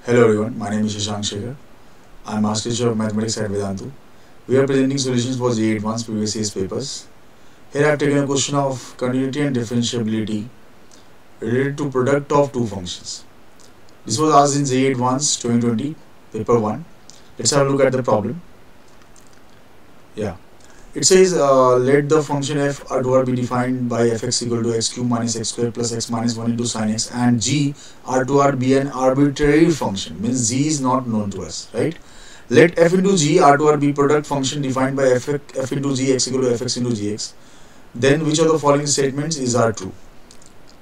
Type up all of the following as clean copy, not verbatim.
Hello everyone, my name is Shashank Shekhar. I am Master Teacher of Mathematics at Vedantu. We are presenting solutions for JEE Advanced previous year's papers. Here I have taken a question of continuity and differentiability related to product of two functions. This was asked in JEE Advanced 2020, paper 1. Let's have a look at the problem. Yeah. It says let the function f r2r be defined by fx equal to x cube minus x square plus x minus 1 into sin x, and g r2r be an arbitrary function, means g is not known to us, right? Let f into g r2r be product function defined by f into g x equal to fx into gx. Then which of the following statements are true?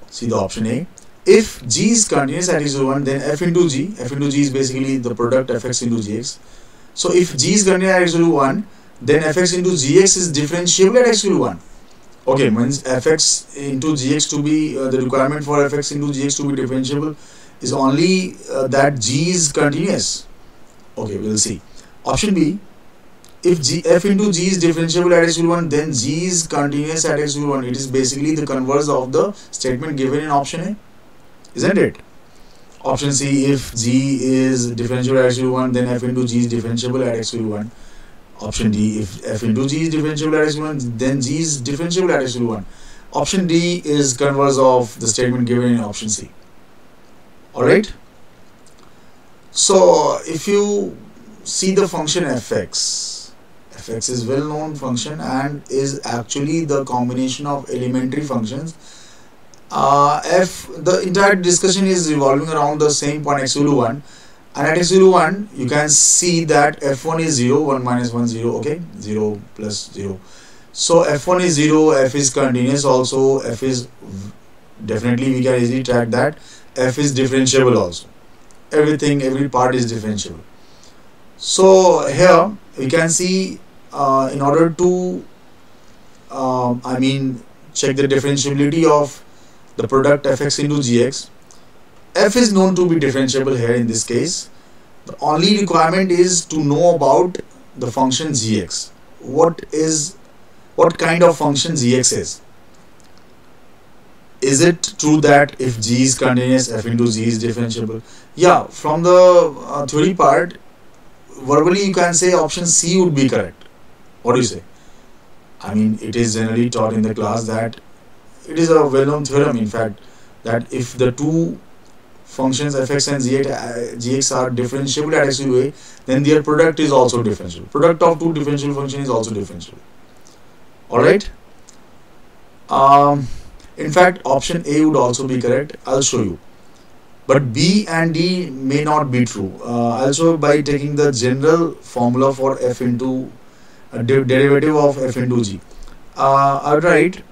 See the option A. If g is continuous at x equal to 1, then f into g is basically the product fx into gx. So if g is continuous at x equal to 1, then fx into gx is differentiable at x equal to 1. Okay, means fx into gx to be the requirement for fx into gx to be differentiable is only that g is continuous. Okay, we'll see. Option B. If f into g is differentiable at x equal to 1, then g is continuous at x equal to 1. It is basically the converse of the statement given in option A, isn't it? Option C. If g is differentiable at x equal to 1, then f into g is differentiable at x equal to 1. Option D. If f into g is differentiable at x equal to 1, then g is differentiable at x equal to 1. Option D is converse of the statement given in option C. Alright. So if you see the function fx is well known function and is actually the combination of elementary functions. The entire discussion is revolving around the same point x equal to 1. And at x equal to 1, you can see that f1 is 0, 1 minus 1, 0, okay, 0 plus 0. So f1 is 0, f is continuous also, f is definitely, we can easily track that, f is differentiable also. Every part is differentiable. So here we can see in order to check the differentiability of the product fx into gx, f is known to be differentiable here in this case. The only requirement is to know about the function gx. What kind of function gx is? Is it true that if g is continuous, f into g is differentiable? Yeah, from the theory part, verbally you can say option C would be correct. What do you say? I mean, it is generally taught in the class that it is a well-known theorem, in fact, that if the two functions fx and gx are differentiable at x equal to a, then their product is also differentiable. Product of two differentiable functions is also differentiable. Alright? In fact, option A would also be correct. I'll show you. But B and D may not be true. I'll show by taking the general formula for f into derivative of f into g. Alright.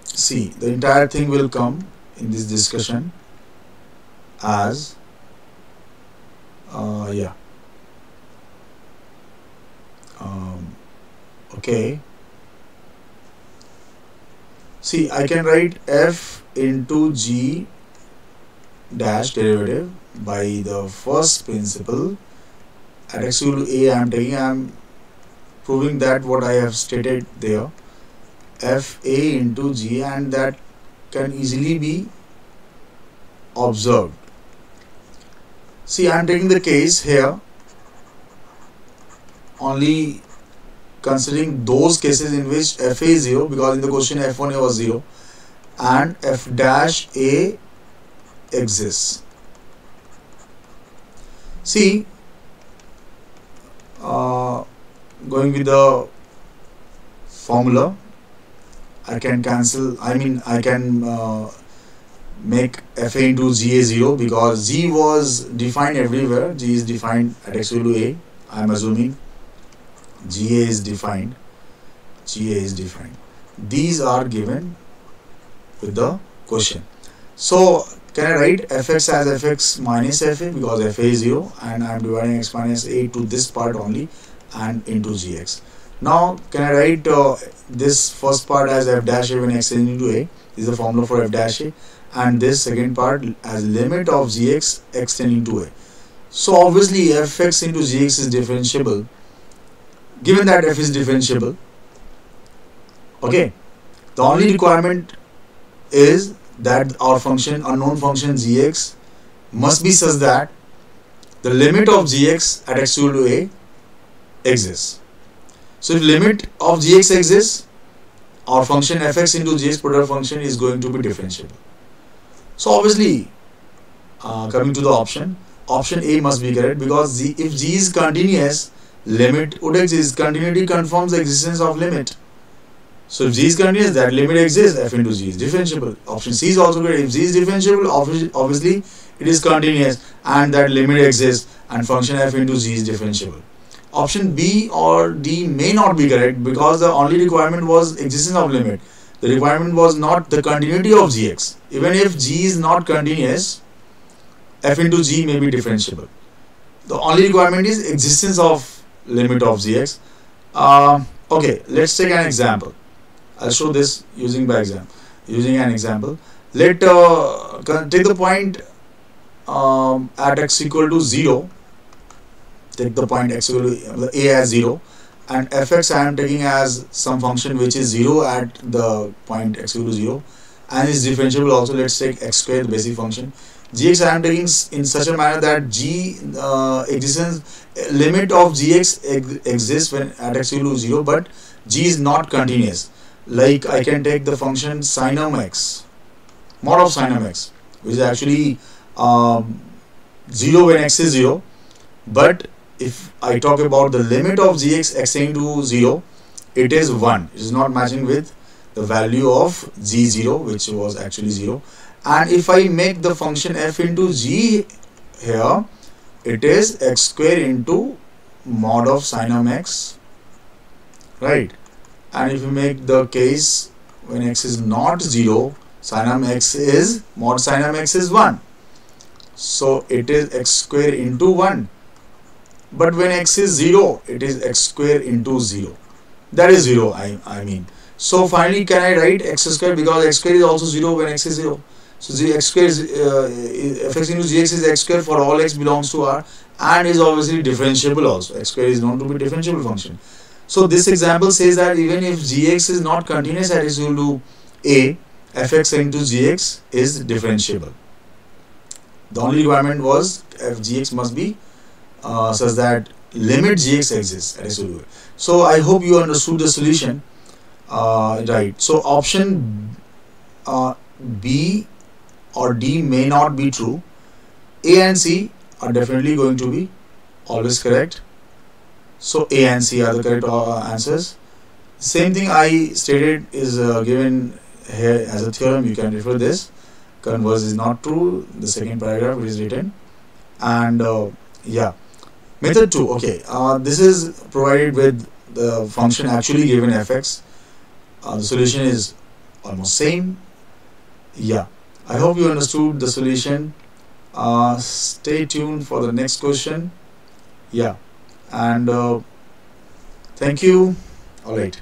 See, the entire thing will come in this discussion as okay. See, I can write f into g dash derivative by the first principle at x equal to a. I am proving that what I have stated there, f a into g, and that can easily be observed. See, I am taking the case here only considering those cases in which f a is 0, because in the question f1a was 0 and f dash a exists. See, going with the formula, I can cancel, I can make f a into g a 0, because g was defined everywhere. G is defined at x equal to a. I am assuming Ga is defined. These are given with the question. So can I write fx as fx minus fa, because fa is 0 and I am dividing x minus a to this part only and into gx. Now can I write this first part as f dash a when x tending to a? This is the formula for f dash a, and this second part as limit of gx x tending to a. So obviously fx into gx is differentiable. Given that f is differentiable, okay, the only requirement is that our function, unknown function gx, must be such that the limit of gx at x equal to a exists. So if limit of gx exists, our function fx into gx product function is going to be differentiable. So obviously, coming to the option A must be correct, because if g is continuous, limit would exist. Continuity confirms the existence of limit. So if g is continuous, that limit exists, f into g is differentiable. Option C is also correct. If g is differentiable, obviously it is continuous and that limit exists and function f into g is differentiable. Option B or D may not be correct, because the only requirement was existence of limit. The requirement was not the continuity of gx. Even if g is not continuous, f into g may be differentiable. The only requirement is existence of limit of gx. Okay, let's take an example. I'll show this using an example. Let take the point at x equal to 0. Take the point x equal to a as 0, and fx I am taking as some function which is 0 at the point x equal to 0 and is differentiable also. Let's take x square, the basic function. Gx I am taking in such a manner that g existence limit of gx exists when at x equal to 0, but g is not continuous. Like I can take the function sinum x, mod of sinum x, which is actually 0 when x is 0, but if I talk about the limit of gx extending to 0, it is 1. It is not matching with the value of g0, which was actually 0. And if I make the function f into g here, it is x square into mod of sinum x, right? And if you make the case when x is not 0, sinum x is mod sinum x is 1. So it is x square into 1. But when x is 0, it is x square into 0. That is 0, I mean. So finally, can I write x square, because x square is also 0 when x is 0. So x square is fx into gx is x square for all x belongs to R, and is obviously differentiable also. X square is known to be differentiable function. So this example says that even if gx is not continuous at x equal to a, fx into gx is differentiable. The only requirement was f gx must be such that limit gx exists at x equal to a. So I hope you understood the solution, right? So option B or D may not be true. A and C are definitely going to be always correct. So A and C are the correct answers. Same thing I stated is given here as a theorem. You can refer this. Converse is not true. The second paragraph is written. And yeah. Method 2. Okay. This is provided with the function actually given fx. The solution is almost same. Yeah. I hope you understood the solution. Stay tuned for the next question. Yeah. And thank you. All right.